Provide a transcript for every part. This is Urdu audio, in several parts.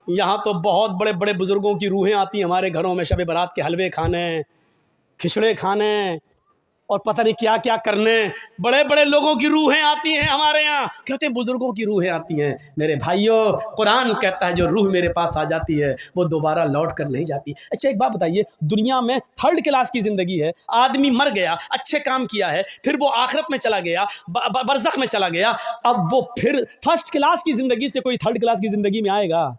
یہاں تو بہت بڑے بڑے بزرگوں کی روحیں آتی ہیں ہمارے گھروں میں شب برات کے حلوے کھانے، کھچڑے کھانے اور پتہ نہیں کیا کیا کرنے. بڑے بڑے لوگوں کی روحیں آتی ہیں ہمارے یہاں، کہتے ہیں بزرگوں کی روحیں آتی ہیں. میرے بھائیوں، قرآن کہتا ہے جو روح میرے پاس آ جاتی ہے وہ دوبارہ لوٹ کر نہیں جاتی. اچھا ایک بات بتائیے، دنیا میں تھرڈ کلاس کی زندگی ہے، آدمی مر گیا، اچھے کام کیا ہے، پھر وہ آخرت میں چلا گیا، برزخ میں چلا گیا، اب وہ پھر فرسٹ کلاس کی زندگی سے کوئی تھرڈ کلاس کی زندگی میں آئے گا؟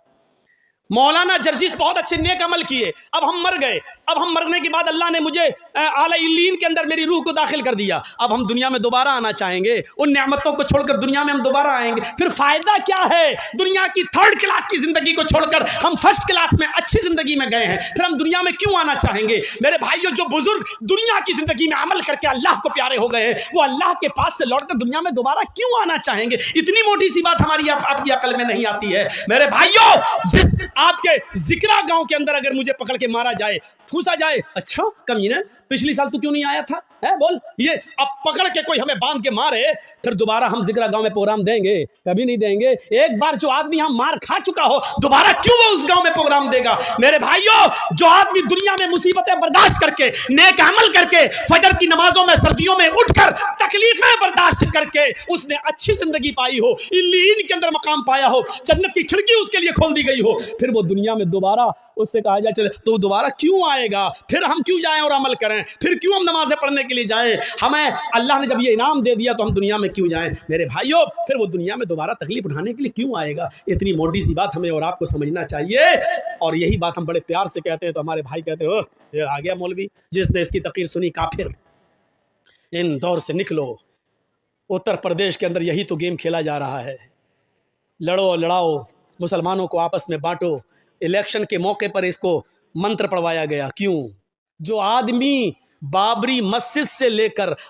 مولانا جرجیس بہت اچھے نیک عمل کیے، اب ہم مر گئے، اب ہم مرنے کے بعد اللہ نے مجھے اعلی علیین کے اندر میری روح کو داخل کر دیا، اب ہم دنیا میں دوبارہ آنا چاہیں گے، ان نعمتوں کو چھوڑ کر دنیا میں ہم دوبارہ آئیں گے، پھر فائدہ کیا ہے؟ دنیا کی تھرڈ کلاس کی زندگی کو چھوڑ کر ہم فرسٹ کلاس میں اچھی زندگی میں گئے ہیں، پھر ہم دنیا میں کیوں آنا چاہیں گے؟ میرے بھائیوں، جو بزرگ دنیا کی زندگی میں عمل کر کے اللہ کو پیارے ہو گئے ہیں، وہ اللہ کے پاس سے لوٹ کر دنیا میں دوبارہ کیوں آنا چاہیں گے؟ اتنی موٹی سی بات ہماری آپ کی عقل میں نہیں آتی ہے. میرے بھائیوں، جس آپ کے ذکرہ گاؤں کے اندر اگر مجھے پکڑ کے مارا جائے، ٹھوسا جائے، اچھا کمینے پچھلی سال تو کیوں نہیں آیا تھا بول، یہ اب پکڑ کے کوئی ہمیں باندھ کے مارے، پھر دوبارہ ہم ذکرہ گاؤں میں پروگرام دیں گے؟ کبھی نہیں دیں گے. ایک بار جو آدمی ہم مار کھا چکا ہو، دوبارہ کیوں وہ اس گاؤں میں پروگرام دے گا؟ میرے بھائیوں، جو آدمی دنیا میں مصیبتیں برداشت کر کے، نیک عمل کر کے، فجر کی نمازوں میں سردیوں میں اٹھ کر تکلیفیں برداشت کر کے اس نے اچھی زندگی پائی ہو، علیین کے اندر مقام پایا ہو، جنت کی کھڑکی اس کے لیے کھول دی گئی ہو، پھر وہ دنیا میں دوبارہ اس سے کہا جائے چلے تو دوبارہ کیوں آئے گا؟ پھر ہم کیوں جائیں اور عمل کریں؟ پھر کیوں ہم نمازیں پڑھنے کے لیے جائیں؟ ہمیں اللہ نے جب یہ انعام دے دیا تو ہم دنیا میں کیوں جائیں؟ میرے بھائیوں، پھر وہ دنیا میں دوبارہ تکلیف اٹھانے کے لیے کیوں آئے گا؟ اتنی موٹی سی بات ہمیں اور آپ کو سمجھنا چاہیے. اور یہی بات ہم بڑے پیار سے کہتے ہیں تو ہمارے بھائی کہتے ہیں یہ آ گیا مولوی، جس نے اس کی تقریر سنی کافر، ان دور سے نکلو. اتر پردیش کے اندر یہی تو گیم کھیلا جا رہا ہے، لڑو لڑاؤ، مسلمانوں کو آپس میں بانٹو. الیکشن کے موقع پر اس کو منتر پڑھوایا گیا. کیوں؟ جو آدمی بابری مسجد سے لے کر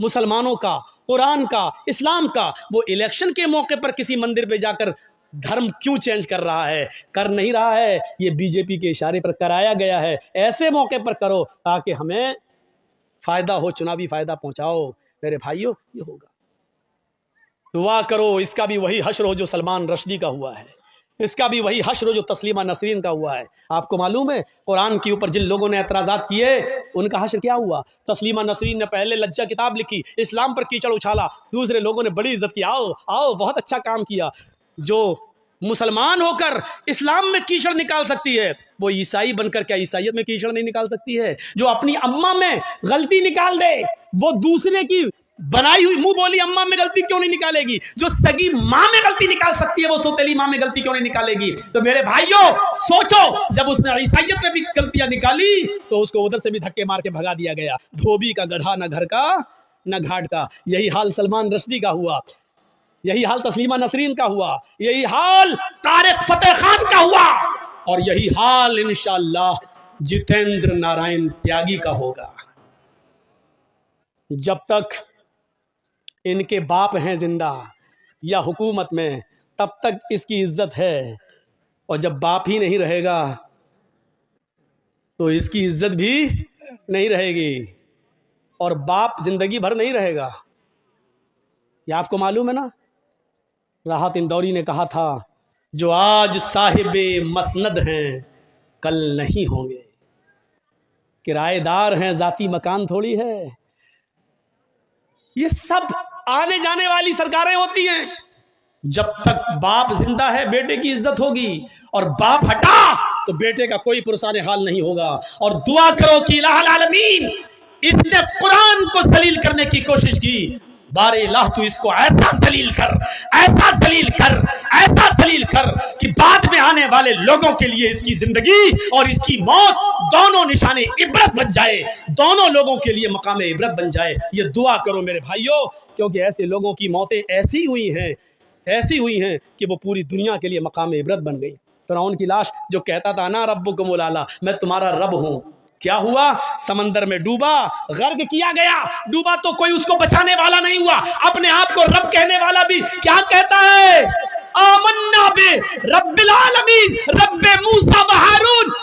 مسلمانوں کا، قرآن کا، اسلام کا، وہ الیکشن کے موقع پر کسی مندر پہ جا کر دھرم کیوں چینج کر رہا ہے؟ کر نہیں رہا ہے، یہ بی جے پی کے اشارے پر کرایا گیا ہے. ایسے موقع پر کرو تاکہ ہمیں فائدہ ہو، چناوی فائدہ پہنچاؤ. میرے بھائیوں، یہ ہوگا. دعا کرو اس کا بھی وہی حشر ہو جو سلمان رشدی کا ہوا ہے، اس کا بھی وہی حشر ہو جو تسلیمہ نسرین کا ہوا ہے. آپ کو معلوم ہے قرآن کے اوپر جن لوگوں نے اعتراضات کیے ان کا حشر کیا ہوا؟ تسلیمہ نسرین نے پہلے لجہ کتاب لکھی، اسلام پر کیچڑ اچھالا، دوسرے لوگوں نے بڑی عزت کی، آؤ آؤ بہت اچھا کام کیا. جو مسلمان ہو کر اسلام میں کیچڑ نکال سکتی ہے وہ عیسائی بن کر کیا عیسائیت میں کیچڑ نہیں نکال سکتی ہے؟ جو اپنی اماں میں غلطی نکال دے وہ دوسرے کی بنائی ہوئی منہ بولی اماں میں غلطی کیوں نہیں نکالے گی؟ جو سگی ماں میں غلطی نکال سکتی ہے وہ سوتیلی ماں میں غلطی کیوں نہیں نکالے گی؟ تو میرے بھائیوں سوچو، جب اس نے عیسائیت میں بھی غلطیاں نکالی تو اس کو ادھر سے بھی دھکے مار کے بھگا دیا گیا. دھوبی کا گدھا نہ گھر کا نہ گھاٹ کا. یہی حال سلمان رشدی کا ہوا، یہی حال تسلیمہ نسرین کا ہوا، یہی حال طارق فتح خان کا ہوا، اور یہی حال انشاءاللہ جتیندر نارائن تیاگی کا ہوگا. جب تک ان کے باپ ہیں زندہ یا حکومت میں تب تک اس کی عزت ہے، اور جب باپ ہی نہیں رہے گا تو اس کی عزت بھی نہیں رہے گی، اور باپ زندگی بھر نہیں رہے گا. یہ آپ کو معلوم ہے نا، راحت اندوری نے کہا تھا جو آج صاحب مسند ہیں کل نہیں ہوں گے، کرایہ دار ہیں ذاتی مکان تھوڑی ہے. یہ سب آنے جانے والی سرکاریں ہوتی ہیں. جب تک باپ زندہ ہے بیٹے کی عزت ہوگی، اور باپ ہٹا تو بیٹے کا کوئی پرسان حال نہیں ہوگا. اور دعا کرو کہ الہ العالمین اس نے قرآن کو ذلیل کرنے کی کوشش کی، بارے اللہ تو اس کو ایسا ذلیل کر، ایسا ذلیل کر، ایسا ذلیل کر کہ بعد میں آنے والے لوگوں کے لیے اس کی زندگی اور اس کی موت دونوں نشان عبرت بن جائے، دونوں لوگوں کے لیے مقام عبرت بن جائے. یہ دعا کرو میرے بھائیوں، کیونکہ ایسے لوگوں کی موتیں ایسی ہوئی ہیں کہ وہ پوری دنیا کے لیے مقام عبرت بن گئی. فرعون کی لاش جو کہتا تھا انا ربکم الاعلی، میں تمہارا رب ہوں، کیا ہوا؟ سمندر میں ڈوبا، غرق کیا گیا. ڈوبا تو کوئی اس کو بچانے والا نہیں ہوا. اپنے آپ کو رب کہنے والا بھی کیا کہتا ہے؟ آمنا بے رب العالمین رب موسیٰ و ہارون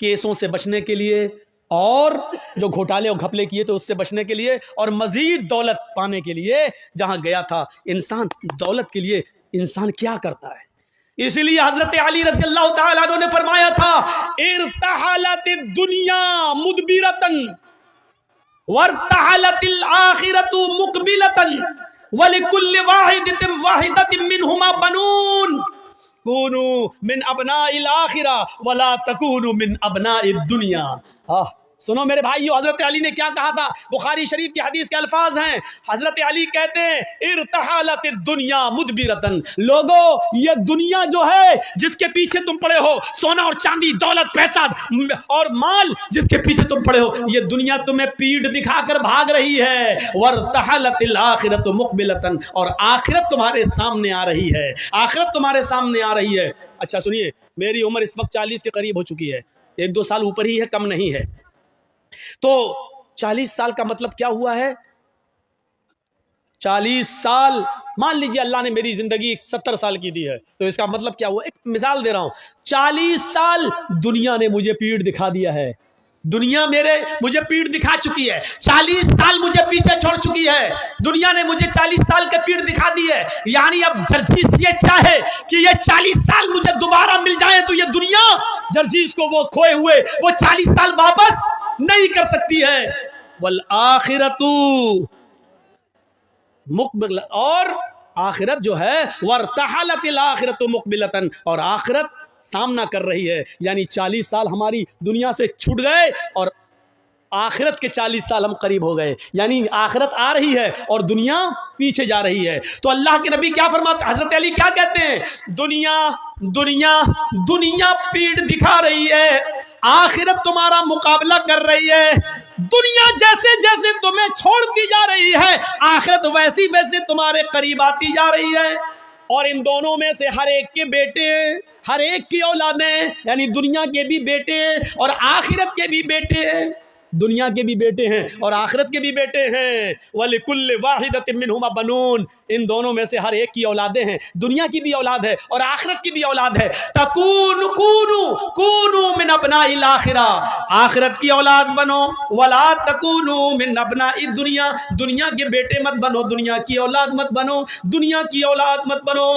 کیسوں سے بچنے کے لیے اور جو گھوٹالے اور گھپلے کیے تو اس سے بچنے کے لیے اور مزید دولت پانے کے لیے جہاں گیا تھا. انسان دولت کے لیے انسان کیا کرتا ہے. اسی لیے حضرت علی رضی اللہ تعالیٰ عنہ نے فرمایا تھا ارتحلت الدنیا مدبرتن وارتحلت الآخرت مقبلتن ولکل واحدۃ منہما بنون کونوا من ابناء الآخرہ ولا تکونوا من ابناء الدنیا. سنو میرے بھائیو، حضرت علی نے کیا کہا تھا؟ بخاری شریف کی حدیث کے الفاظ ہیں. حضرت علی کہتے ہیں ارتحلت الدنیا مدبرتن، لوگو یہ دنیا جو ہے جس کے پیچھے تم پڑے ہو، سونا اور چاندی، دولت، پیسہ اور مال جس کے پیچھے تم پڑے ہو، یہ دنیا تمہیں پیٹھ دکھا کر بھاگ رہی ہے. وارتحلت الآخرۃ مقبلتن، اور آخرت تمہارے سامنے آ رہی ہے، آخرت تمہارے سامنے آ رہی ہے. اچھا سنیے، میری عمر اس وقت 40 کے قریب ہو چکی ہے، 1-2 سال اوپر ہی ہے، کم نہیں ہے. تو 40 سال کا مطلب کیا ہوا ہے؟ 40 سال مان لیجیے اللہ نے میری زندگی 70 سال کی دی ہے، تو اس کا مطلب کیا ہوا؟ ایک مثال دے رہا ہوں. 40 سال دنیا نے مجھے پیٹھ دکھا دیا ہے، دنیا مجھے پیٹھ دکھا چکی ہے. 40 سال مجھے پیچھے چھوڑ چکی ہے، دنیا نے مجھے 40 سال کے پیٹھ دکھا دی ہے. یعنی اب جرجیس یہ چاہے کہ یہ 40 سال مجھے دوبارہ مل جائے تو یہ دنیا جرجیس کو وہ کھوئے ہوئے وہ 40 سال واپس نہیں کر سکتی ہے. والآخرۃ مقبل، اور آخرت جو ہے وارتحلت الآخرۃ مقبلتن، اور آخرت سامنا کر رہی ہے. یعنی 40 سال ہماری دنیا سے چھوٹ گئے اور آخرت کے 40 سال ہم قریب ہو گئے. یعنی آخرت آ رہی ہے اور دنیا پیچھے جا رہی ہے. تو اللہ کے نبی کیا فرماتے، حضرت علی کیا کہتے ہیں؟ دنیا دنیا دنیا پیٹھ دکھا رہی ہے، آخرت تمہارا مقابلہ کر رہی ہے. دنیا جیسے جیسے تمہیں چھوڑتی جا رہی ہے، آخرت ویسی ویسے تمہارے قریب آتی جا رہی ہے. اور ان دونوں میں سے ہر ایک کے بیٹے، ہر ایک کی اولادیں، یعنی دنیا کے بھی بیٹے اور آخرت کے بھی بیٹے، دنیا کے بھی بیٹے ہیں اور آخرت کے بھی بیٹے ہیں. وَلِكُلِّ وَاحِدَةٍ مِّنْهُمَا بَنُونَ، ان دونوں میں سے ہر ایک کی اولادیں ہیں، دنیا کی بھی اولاد ہے اور آخرت کی بھی اولاد ہے. کونوا من ابناء الآخرہ، آخرت کی اولاد بنو. ولا تکونوا من ابناء الدنیا، دنیا کے بیٹے مت بنو، دنیا کی اولاد مت بنو، دنیا کی اولاد مت بنو.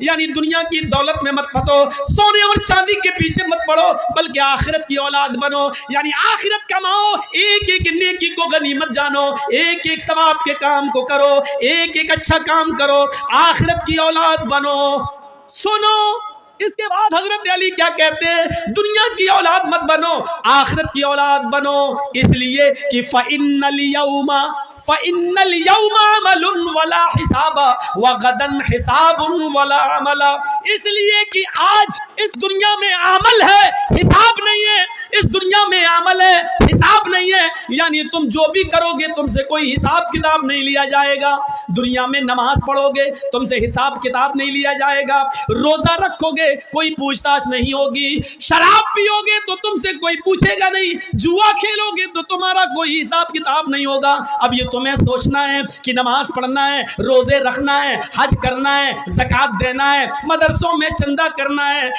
یعنی دنیا کی دولت میں مت پھنسو، سونے اور چاندی کے پیچھے مت پڑو، بلکہ آخرت کی اولاد بنو. یعنی آخرت کماؤ، ایک ایک نیکی کو غنیمت جانو، ایک ایک ثواب کے کام کو کرو، ایک ایک اچھا کام کرو، آخرت کی اولاد بنو. سنو اس کے بعد حضرت علی کیا کہتے ہیں؟ دنیا کی اولاد مت بنو، آخرت کی اولاد بنو. اس لیے کہ فَإِنَّ الْيَوْمَ عَمَلٌ وَلَا حِسَابَ وَغَدًا حِسَابٌ وَلَا عَمَلَ. اس لیے کہ آج اس دنیا میں عمل ہے، حساب نہیں ہے. اس دنیا میں عمل ہے، حساب نہیں ہے. یعنی تم جو بھی کرو گے تم سے کوئی حساب کتاب نہیں لیا جائے گا. دنیا میں نماز پڑھو گے تم سے حساب کتاب نہیں لیا جائے گا، روزہ رکھو گے کوئی پوچھ تاچھ نہیں ہوگی، شراب پیو گے تو تم سے کوئی پوچھے گا نہیں، جوا کھیلو گے تو تمہارا کوئی حساب کتاب نہیں ہوگا. اب یہ تمہیں سوچنا ہے کہ نماز پڑھنا ہے، روزے رکھنا ہے، حج کرنا ہے، زکوٰۃ دینا ہے، مدرسوں میں چندہ کرنا ہے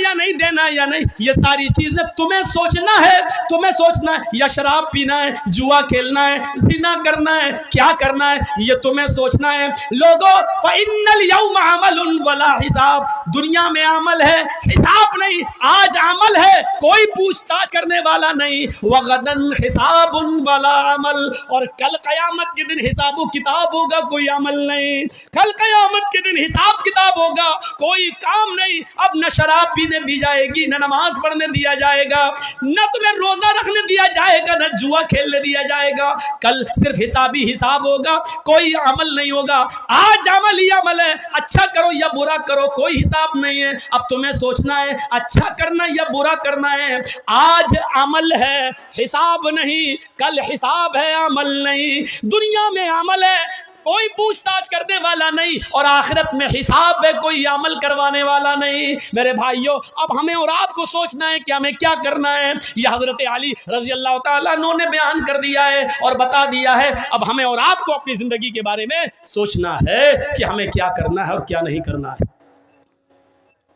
یا نہیں دینا یا نہیں، یہ ساری چیزیں تمہیں سوچنا ہے. تمہیں سوچنا ہے یا شراب پینا ہے، جوا کھیلنا ہے، زنا کرنا ہے، کیا کرنا ہے، یہ تمہیں سوچنا ہے. لوگو فَإِنَّ الْيَوْمَ عَمَلٌ وَلَا حِسَاب، دنیا میں عمل ہے، حساب نہیں. آج عمل ہے، کوئی پوچھ تاچھ کرنے والا نہیں. وَغَدًا حِسَابٌ وَلَا عَمَل، اور کل قیامت کے دن حساب و کتاب ہوگا، کوئی عمل نہیں. کل قیامت کے دن حساب کتاب ہوگا، کوئی کام نہیں. اب نہ شراب پینے دی جائے گی، نہ نماز پڑھنے دیا جائے گا، نہ تمہیں روزہ رکھنے دیا جائے گا، نہ جوا کھیلنے دیا جائے گا. کل صرف حساب ہی حساب ہوگا، کوئی عمل نہیں ہوگا. آج عمل ہی عمل ہے، اچھا کرو یا برا کرو، کوئی حساب نہیں ہے. اب تمہیں سوچنا ہے اچھا کرنا یا برا کرنا ہے. آج عمل ہے، حساب نہیں. کل حساب ہے، عمل نہیں. دنیا میں عمل ہے، کوئی پوچھ تاچھ کرنے والا نہیں، اور آخرت میں حساب ہے، کوئی عمل کروانے والا نہیں. میرے بھائیوں، اب ہمیں اور آپ کو سوچنا ہے کہ ہمیں کیا کرنا ہے. یہ حضرت علی رضی اللہ تعالیٰ عنہ نے بیان کر دیا ہے اور بتا دیا ہے. اب ہمیں اور آپ کو اپنی زندگی کے بارے میں سوچنا ہے کہ ہمیں کیا کرنا ہے اور کیا نہیں کرنا ہے.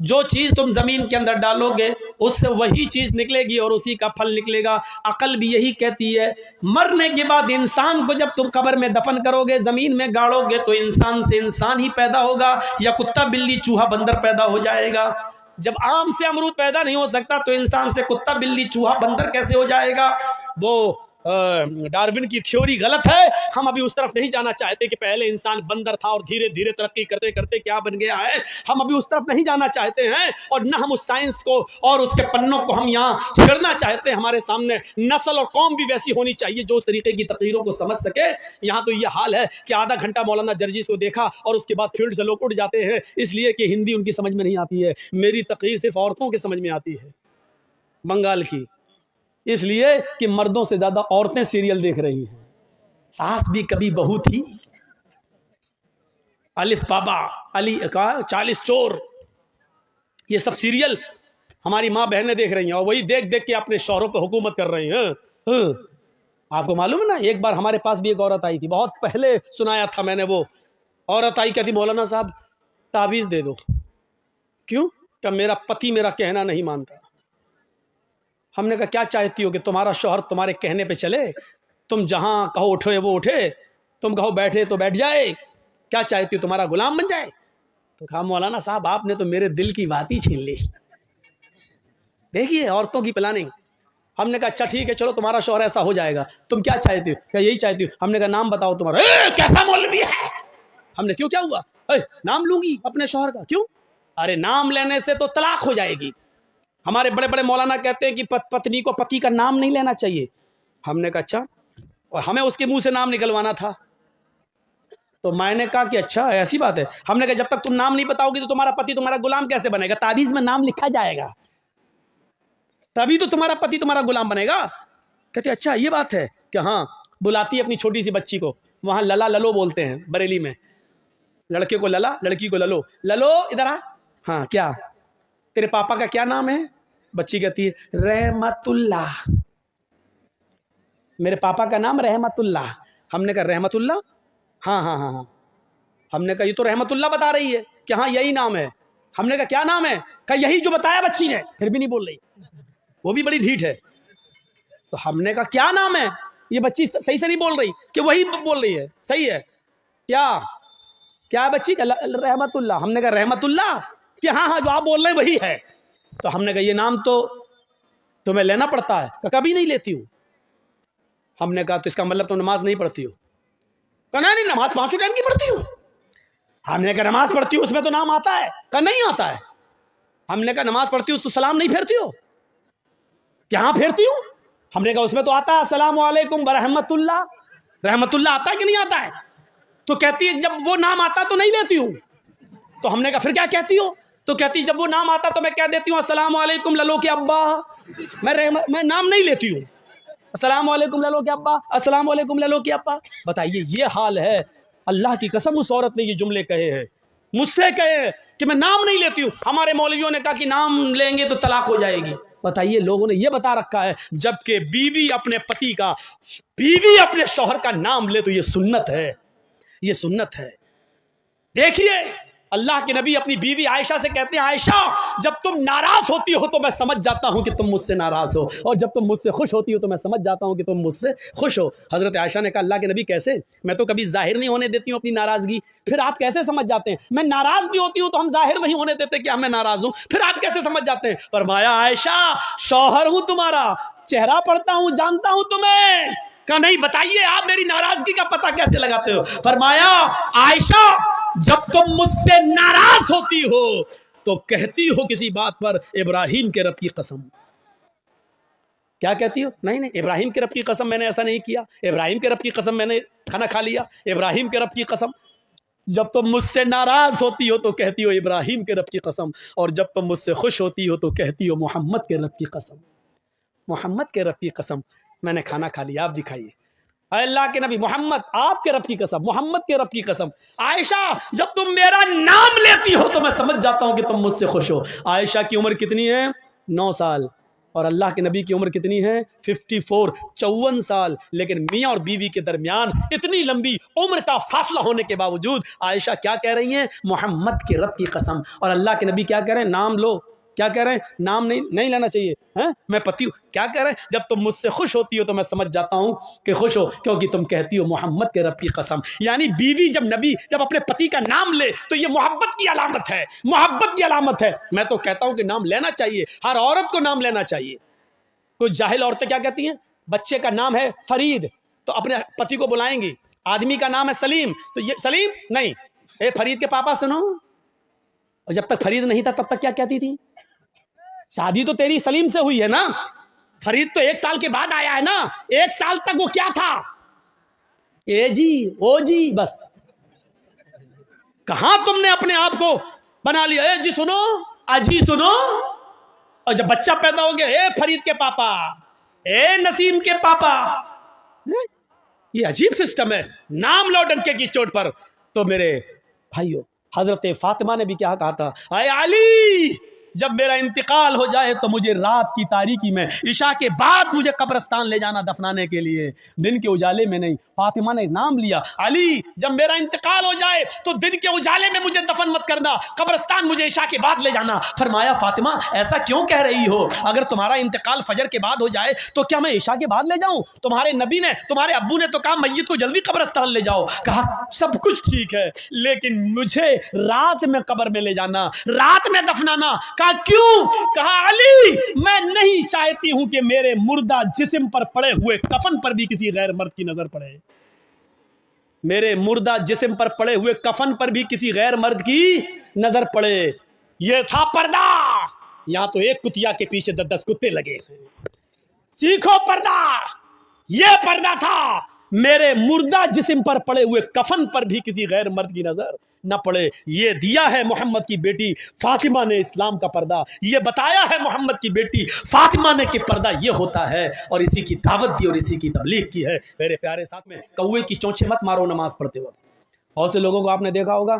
جو چیز تم زمین کے اندر ڈالو گے اس سے وہی چیز نکلے گی اور اسی کا پھل نکلے گا. عقل بھی یہی کہتی ہے. مرنے کے بعد انسان کو جب تم قبر میں دفن کرو گے، زمین میں گاڑو گے، تو انسان سے انسان ہی پیدا ہوگا یا کتا بلی چوہا بندر پیدا ہو جائے گا؟ جب آم سے امرود پیدا نہیں ہو سکتا تو انسان سے کتا بلی چوہا بندر کیسے ہو جائے گا؟ وہ ڈارون کی تھیوری غلط ہے. ہم ابھی اس طرف نہیں جانا چاہتے کہ پہلے انسان بندر تھا اور دھیرے دھیرے ترقی کرتے کرتے کیا بن گیا ہے. ہم ابھی اس طرف نہیں جانا چاہتے ہیں، اور نہ ہم اس سائنس کو اور اس کے پنوں کو ہم یہاں چھیڑنا چاہتے ہیں. ہمارے سامنے نسل اور قوم بھی ویسی ہونی چاہیے جو اس طریقے کی تقریروں کو سمجھ سکے. یہاں تو یہ حال ہے کہ آدھا گھنٹہ مولانا جرجیس کو دیکھا اور اس کے بعد فیلڈ سے لوگ اٹھ جاتے ہیں، اس لیے کہ ہندی ان کی سمجھ میں نہیں آتی ہے. میری تقریر صرف عورتوں کے سمجھ میں آتی ہے، بنگال کی، اس لیے کہ مردوں سے زیادہ عورتیں سیریل دیکھ رہی ہیں. ساس بھی کبھی بہو تھی، الف بابا، علی کا 40 چور، یہ سب سیریل ہماری ماں بہنیں دیکھ رہی ہیں اور وہی دیکھ دیکھ کے اپنے شوہروں پہ حکومت کر رہی ہیں. آپ کو معلوم ہے نا، ایک بار ہمارے پاس بھی ایک عورت آئی تھی، بہت پہلے سنایا تھا میں نے. وہ عورت آئی کہتی مولانا صاحب تعویذ دے دو. کیوں؟ کہ میرا پتی میرا کہنا نہیں مانتا. ہم نے کہا کیا چاہتی ہو کہ تمہارا شوہر تمہارے کہنے پہ چلے؟ تم جہاں کہو اٹھے وہ اٹھے، تم کہو بیٹھے تو بیٹھ جائے؟ کیا چاہتی ہو تمہارا غلام بن جائے؟ تو کہا مولانا صاحب آپ نے تو میرے دل کی بات ہی چھین لی. دیکھیے عورتوں کی پلاننگ. ہم نے کہا اچھا ٹھیک ہے چلو تمہارا شوہر ایسا ہو جائے گا، تم کیا چاہتی ہو؟ کیا یہی چاہتی ہو؟ ہم نے کہا نام بتاؤ تمہارا. کیسا مولوی ہے؟ ہم نے کیوں کیا ہوا؟ نام لوں گی اپنے شوہر کا. کیوں؟ ارے نام لینے سے تو طلاق ہو جائے گی. ہمارے بڑے بڑے مولانا کہتے ہیں کہ پتنی کو پتی کا نام نہیں لینا چاہیے. ہم نے کہا اچھا، اور ہمیں اس کے منہ سے نام نکلوانا تھا. تو میں نے کہا کہ اچھا ایسی بات ہے. ہم نے کہا جب تک تم نام نہیں بتاؤ گی تو تمہارا پتی تمہارا غلام کیسے بنے گا؟ تعویذ میں نام لکھا جائے گا تبھی تو تمہارا پتی تمہارا غلام بنے گا. کہتے اچھا یہ بات ہے کہ ہاں. بلاتی ہے اپنی چھوٹی سی بچی کو، وہاں للا للو بولتے ہیں بریلی میں، لڑکے کو للا لڑکی کو للو. للو ادھر آ. ہاں کیا تیرے پاپا کا کیا نام ہے؟ بچی کہتی ہے رحمت اللہ. میرے پاپا کا نام رحمت اللہ. ہم نے کہا رحمت اللہ؟ ہاں ہاں ہاں ہاں. ہم نے کہا یہ تو رحمت اللہ بتا رہی ہے کہ ہاں یہی نام ہے. ہم نے کہا کیا نام ہے؟ کہا یہی جو بتایا بچی نے. پھر بھی نہیں بول رہی، وہ بھی بڑی ڈھیٹ ہے. تو ہم نے کہا کیا نام ہے؟ یہ بچی صحیح سے نہیں بول رہی کہ وہی بول رہی ہے. صحیح ہے کیا بچی؟ رحمت اللہ. ہم نے کہا رحمت اللہ کہ ہاں ہاں جو آپ بول رہے ہیں وہی ہے. تو ہم نے کہا یہ نام تو تمہیں لینا پڑتا ہے. کہ کبھی نہیں لیتی ہوں. ہم نے کہا تو اس کا مطلب تم نماز نہیں پڑھتی ہو؟ کہ نہیں نماز 5 ٹائم کی پڑھتی ہوں. ہم نے کہا نماز پڑھتی ہوں اس میں تو نام آتا ہے؟ کہ نہیں آتا ہے. ہم نے کہا نماز پڑھتی ہوں تو سلام نہیں پھیرتی ہو؟ کہاں پھیرتی ہوں؟ ہم نے کہا اس میں تو آتا ہے السلام علیکم ورحمۃ اللہ. رحمت اللہ آتا ہے کہ نہیں آتا ہے؟ تو کہتی ہے جب وہ نام آتا تو نہیں لیتی ہوں. تو ہم نے کہا پھر کیا کہتی ہو؟ تو کہتی جب وہ نام آتا تو میں کہہ دیتی ہوں السلام علیکم للو کے ابا. میں نام نہیں لیتی ہوں. السلام علیکم للو کے ابا، السلام علیکم للو کے ابا. بتائیے یہ حال ہے. اللہ کی قسم اس عورت نے یہ جملے کہے ہیں، مجھ سے کہے ہیں کہ میں نام نہیں لیتی ہوں. ہمارے مولویوں نے کہا کہ نام لیں گے تو طلاق ہو جائے گی. بتائیے لوگوں نے یہ بتا رکھا ہے، جبکہ بیوی اپنے پتی کا، بیوی اپنے شوہر کا نام لے تو یہ سنت ہے. یہ سنت ہے. دیکھیے اللہ کے نبی اپنی بیوی عائشہ سے کہتے ہیں عائشہ جب تم ناراض ہوتی ہو تو میں سمجھ جاتا ہوں کہ تم مجھ سے ناراض ہو، اور جب تم مجھ سے خوش ہوتی ہو تو میں سمجھ جاتا ہوں کہ تم مجھ سے خوش ہو. حضرت عائشہ نے کہا اللہ کے نبی کیسے؟ میں تو کبھی ظاہر نہیں ہونے دیتی ہوں اپنی ناراضگی، پھر آپ کیسے سمجھ جاتے ہیں؟ میں ناراض بھی ہوتی ہوں تو ہم ظاہر نہیں ہونے دیتے کہ میں ناراض ہوں، پھر آپ کیسے سمجھ جاتے ہیں؟ فرمایا عائشہ شوہر ہوں تمہارا، چہرہ پڑھتا ہوں، جانتا ہوں تمہیں. کہا نہیں بتائیے آپ میری ناراضگی کا پتہ کیسے لگاتے ہو؟ فرمایا عائشہ جب تم مجھ سے ناراض ہوتی ہو تو کہتی ہو کسی بات پر ابراہیم کے رب کی قسم. کیا کہتی ہو؟ نہیں ابراہیم کے رب کی قسم میں نے ایسا نہیں کیا، ابراہیم کے رب کی قسم میں نے کھانا کھا لیا، ابراہیم کے رب کی قسم. جب تم مجھ سے ناراض ہوتی ہو تو کہتی ہو ابراہیم کے رب کی قسم، اور جب تم مجھ سے خوش ہوتی ہو تو کہتی ہو محمد کے رب کی قسم. محمد کے رب کی قسم میں نے کھانا کھا لیا، آپ بھی کھائیے. اے اللہ کے نبی محمد آپ کے رب کی قسم، محمد کے رب کی قسم. عائشہ جب تم میرا نام لیتی ہو تو میں سمجھ جاتا ہوں کہ تم مجھ سے خوش ہو. عائشہ کی عمر کتنی ہے؟ 9 سال. اور اللہ کے نبی کی عمر کتنی ہے؟ 54، 54 سال. لیکن میاں اور بیوی کے درمیان اتنی لمبی عمر کا فاصلہ ہونے کے باوجود عائشہ کیا کہہ رہی ہیں؟ محمد کے رب کی قسم. اور اللہ کے نبی کیا کہہ رہے ہیں؟ نام لو. کیا کہہ رہے ہیں؟ نام نہیں لینا چاہیے. میں پتی ہوں. کیا کہہ رہے ہیں؟ جب تم مجھ سے خوش ہوتی ہو تو میں سمجھ جاتا ہوں کہ خوش ہو، کیونکہ تم کہتی ہو محمد کے رب کی قسم. یعنی بیوی جب اپنے پتی کا نام لے تو یہ محبت کی علامت ہے، محبت کی علامت ہے. میں تو کہتا ہوں کہ نام لینا چاہیے، ہر عورت کو نام لینا چاہیے. کچھ جاہل عورتیں کیا کہتی ہیں؟ بچے کا نام ہے فرید تو اپنے پتی کو بلائیں گی. آدمی کا نام ہے سلیم تو یہ سلیم نہیں، اے فرید کے پاپا سنو. اور جب تک فرید نہیں تھا تب تک کیا کہتی تھی؟ شادی تو تیری سلیم سے ہوئی ہے نا، فرید تو 1 سال کے بعد آیا ہے نا. 1 سال تک وہ کیا تھا؟ اے جی او جی. بس کہاں تم نے اپنے آپ کو بنا لیا اے جی سنو اجی سنو. اور جب بچہ پیدا ہو گیا اے فرید کے پاپا، اے نسیم کے پاپا. یہ عجیب سسٹم ہے. نام لو ڈنکے کی چوٹ پر. تو میرے بھائیو، حضرت فاطمہ نے بھی کیا کہا تھا؟ اے علی، جب میرا انتقال ہو جائے تو مجھے رات کی تاریکی میں عشاء کے بعد مجھے قبرستان لے جانا دفنانے کے لیے، دن کے اجالے میں نہیں. فاطمہ نے نام لیا، علی جب میرا انتقال ہو جائے تو دن کے اجالے میں مجھے دفن مت کرنا، قبرستان مجھے عشاء کے بعد لے جانا. فرمایا فاطمہ ایسا کیوں کہہ رہی ہو؟ اگر تمہارا انتقال فجر کے بعد ہو جائے تو کیا میں عشاء کے بعد لے جاؤں؟ تمہارے نبی نے، تمہارے ابو نے تو کہا میت کو جلدی قبرستان لے جاؤ. کہا سب کچھ ٹھیک ہے لیکن مجھے رات میں قبر میں لے جانا، رات میں دفنانا. کہا کیوں؟ کہا علی میں نہیں چاہتی ہوں کہ میرے مردہ جسم پر پڑے ہوئے کفن پر بھی کسی غیر مرد کی نظر پڑے. میرے مردہ جسم پر پڑے ہوئے کفن پر بھی کسی غیر مرد کی نظر پڑے. یہ تھا پردہ. یہاں تو ایک کتیا کے پیچھے 10 کتے لگے. سیکھو پردہ. یہ پردہ تھا. میرے مردہ جسم پر پڑے ہوئے کفن پر بھی کسی غیر مرد کی نظر نہ پڑے. یہ دیا ہے محمد کی بیٹی فاطمہ نے اسلام کا پردہ. یہ بتایا ہے محمد کی بیٹی فاطمہ نے کہ پردہ یہ ہوتا ہے، اور اسی کی دعوت دی اور اسی کی تبلیغ کی ہے. میرے پیارے ساتھ میں کوے کی چونچے مت مارو نماز پڑھتے وقت. بہت سے لوگوں کو آپ نے دیکھا ہوگا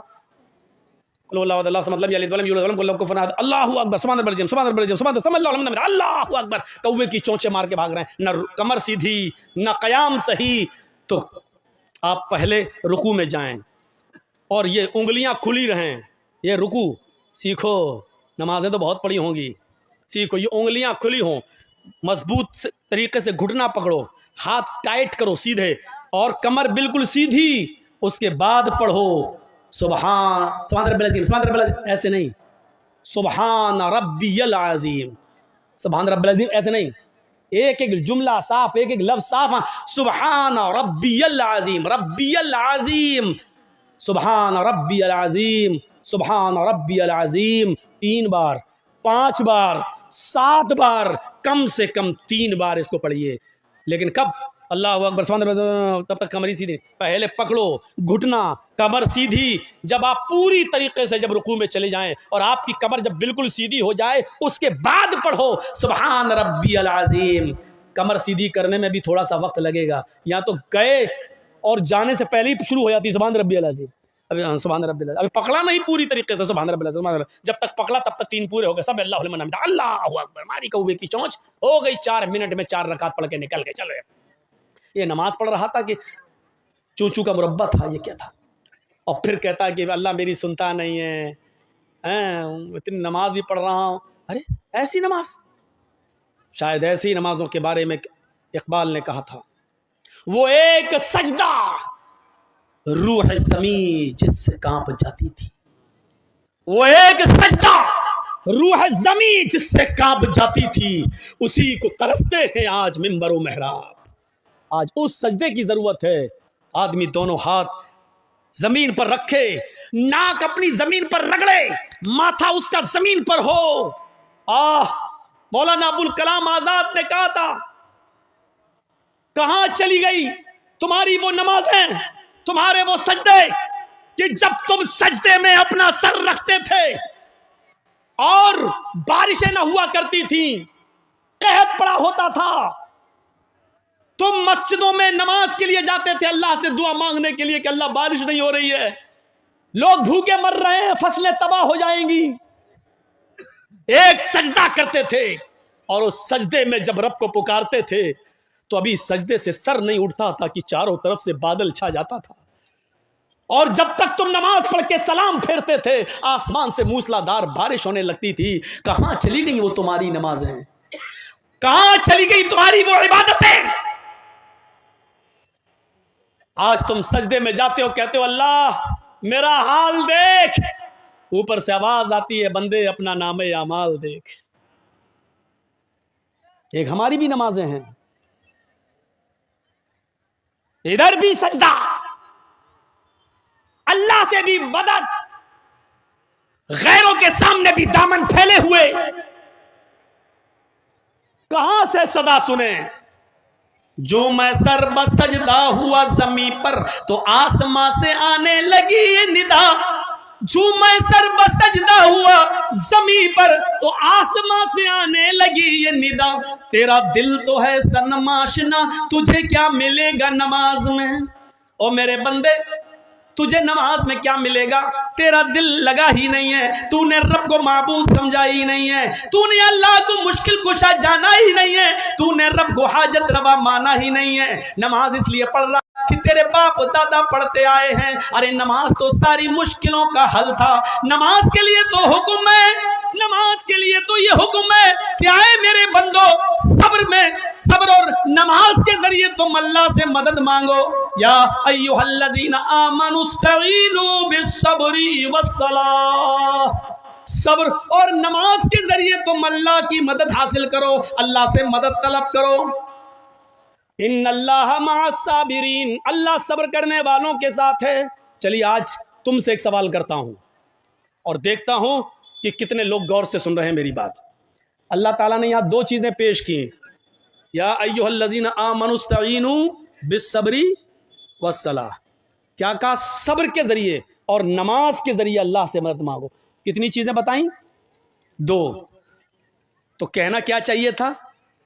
اللہ سے مطلب اللہ اکبر سبحان اللہ سبحان اللہ سبحان اللہ اللہ اکبر، کوے کی چونچے مار کے بھاگ رہے ہیں. نہ کمر سیدھی نہ قیام صحیح. تو آپ پہلے رکوع میں جائیں اور یہ انگلیاں کھلی رہیں. یہ رکوع سیکھو. نمازیں تو بہت پڑھی ہوں گی، سیکھو. یہ انگلیاں کھلی ہوں، مضبوط طریقے سے گھٹنا پکڑو، ہاتھ ٹائٹ کرو سیدھے، اور کمر بالکل سیدھی. اس کے بعد پڑھو سبحان رب العظیم، سبحان رب العظیم ایسے نہیں، سبحان ربی العظیم، سبحان رب العظیم ایسے نہیں. ایک ایک جملہ صاف، ایک ایک لفظ صاف. سبحان ربی العظیم، ربی العظیم، سبحان ربی العظیم، سبحان ربی العظیم. 3 بار، 5 بار، 7 بار، کم سے کم 3 بار اس کو پڑھیے. لیکن کب؟ اللہ اکبر سبحان اللہ، تب تک کمر سیدھی. پہلے پکڑو گھٹنا، کمر سیدھی. جب آپ پوری طریقے سے جب رکوع میں چلے جائیں اور آپ کی کمر جب بالکل سیدھی ہو جائے اس کے بعد پڑھو سبحان ربی العظیم. کمر سیدھی کرنے میں بھی تھوڑا سا وقت لگے گا. یہاں تو گئے اور جانے سے پہلے ہی شروع ہو جاتی سبحان ربی العظیم. ابھی سبحان ربی العظیم ابھی پکڑا نہیں پوری طریقے سے. سبحان ربی العظیم جب تک پکڑا تب تک 3 پورے ہو گئے. سب اللہ لمن حمدہ، اللہ اکبر، ماری کوے کی چونچ ہو گئی. 4 منٹ میں 4 رکعت پڑھ کے نکل گئے. چلو یہ نماز پڑھ رہا تھا کہ چوچو کا مربع تھا؟ یہ کیا تھا؟ اور پھر کہتا ہے کہ اللہ میری سنتا نہیں ہے، اتنی نماز بھی پڑھ رہا ہوں. ارے ایسی نماز؟ شاید ایسی نمازوں کے بارے میں اقبال نے کہا تھا، وہ ایک سجدہ روح زمین جس سے کانپ جاتی تھی. وہ ایک سجدہ روح زمین جس سے کانپ جاتی تھی، اسی کو ترستے ہیں آج منبر و محراب. آج اس سجدے کی ضرورت ہے. آدمی دونوں ہاتھ زمین پر رکھے، ناک اپنی زمین پر رگڑے، ماتھا اس کا زمین پر ہو. مولانا ابوالکلام آزاد نے کہا تھا، کہاں چلی گئی تمہاری وہ نمازیں، تمہارے وہ سجدے کہ جب تم سجدے میں اپنا سر رکھتے تھے اور بارشیں نہ ہوا کرتی تھیں، قحط پڑا ہوتا تھا، تم مسجدوں میں نماز کے لیے جاتے تھے اللہ سے دعا مانگنے کے لیے کہ اللہ بارش نہیں ہو رہی ہے، لوگ بھوکے مر رہے ہیں، فصلیں تباہ ہو جائیں گی. ایک سجدہ کرتے تھے اور اس سجدے میں جب رب کو پکارتے تھے تو ابھی سجدے سے سر نہیں اٹھتا تھا کہ چاروں طرف سے بادل چھا جاتا تھا، اور جب تک تم نماز پڑھ کے سلام پھیرتے تھے آسمان سے موسلا دار بارش ہونے لگتی تھی۔ کہاں چلی گئی وہ تمہاری نمازیں؟ کہاں چلی گئی تمہاری وہ عبادتیں؟ آج تم سجدے میں جاتے ہو، کہتے ہو اللہ میرا حال دیکھ، اوپر سے آواز آتی ہے بندے اپنا نام اعمال دیکھ۔ ایک ہماری بھی نمازیں ہیں، ادھر بھی سجدہ، اللہ سے بھی مدد، غیروں کے سامنے بھی دامن پھیلے ہوئے، کہاں سے صدا سنیں؟ جو میں سر بسجدہ ہوا زمین پر تو آسمان سے آنے لگی یہ ندا، جو میں سر بسجدہ ہوا زمین پر تو آسمان سے آنے لگی یہ ندا، تیرا دل تو ہے صنم آشنا تجھے کیا ملے گا نماز میں؟ او میرے بندے تجھے نماز میں کیا ملے گا؟ تیرا دل لگا ہی نہیں ہے، تو نے رب کو معبود سمجھا ہی نہیں ہے، تو نے اللہ کو مشکل کشا جانا ہی نہیں ہے، تو نے رب کو حاجت روا مانا ہی نہیں ہے۔ نماز اس لیے پڑھ رہا کہ تیرے باپ دادا پڑھتے آئے ہیں، ارے نماز تو ساری مشکلوں کا حل تھا، نماز کے لیے تو حکم ہے، نماز کے لیے تو یہ حکم ہے کہ آئے میرے بندو صبر اور نماز کے ذریعے تم اللہ سے مدد مانگو۔ یا ایھا الذین آمنوا استعینوا بالصبر والصلاۃ، صبر اور نماز کے ذریعے تم اللہ کی مدد حاصل کرو، اللہ سے مدد طلب کرو۔ ان اللہ مع الصابرین، اللہ صبر کرنے والوں کے ساتھ ہے۔ چلیے آج تم سے ایک سوال کرتا ہوں اور دیکھتا ہوں کہ کتنے لوگ غور سے سن رہے ہیں میری بات۔ اللہ تعالیٰ نے یہاں دو چیزیں پیش کی، یا ایھا الذین آمنوا استعینوا بالصبر والصلاۃ، کیا کہا؟ صبر کے ذریعے اور نماز کے ذریعے اللہ سے مدد مانگو۔ کتنی چیزیں بتائیں؟ دو۔ تو کہنا کیا چاہیے تھا؟